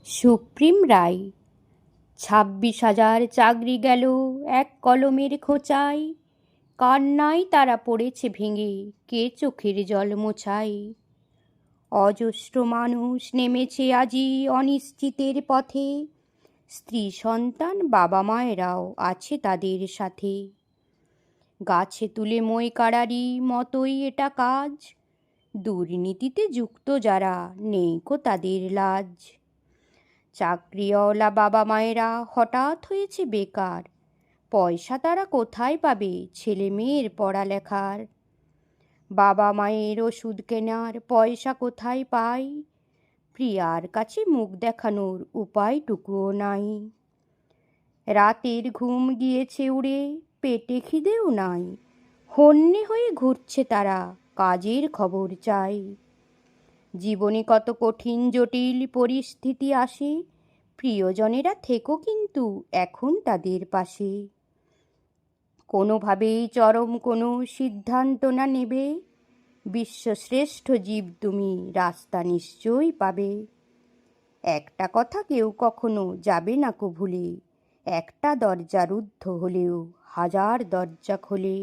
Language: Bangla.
সুপ্রিম রায়। 26,000 চাকরি গেল এক কলমের খোঁচায়, কান্নায় তারা পড়েছে ভেঙে, কে চোখের জল মোছায়। অজস্র মানুষ নেমেছে আজি অনিশ্চিতের পথে, স্ত্রী সন্তান বাবা মায়েরাও আছে তাদের সাথে। গাছে তুলে মই কাড়ারি মতোই এটা কাজ, দুর্নীতিতে যুক্ত যারা নেইকো তাদের লাজ। চাকরিওয়ালা বাবা মায়েরা হঠাৎ হয়েছে বেকার, পয়সা তারা কোথায় পাবে ছেলে মেয়ের পড়ালেখার। বাবা মায়ের ওষুধ কেনার পয়সা কোথায় পায়, প্রিয়ার কাছে মুখ দেখানোর উপায়টুকুও নাই। রাতের ঘুম গিয়েছে উড়ে, পেটে খিদেও নাই, হন্যে হয়ে ঘুরছে তারা, কাজের খবর চাই। জীবনে কত কঠিন জটিল পরিস্থিতি আসে, প্রিয়জনেরা থেকো কিন্তু এখন তাদের পাশে। কোনোভাবেই চরম কোনো সিদ্ধান্ত না নেবে, বিশ্বশ্রেষ্ঠ জীব তুমি রাস্তা নিশ্চয়ই পাবে। একটা কথা কেউ কখনো যাবে না কো ভুলে, একটা দরজা রুদ্ধ হলেও হাজার দরজা খোলে।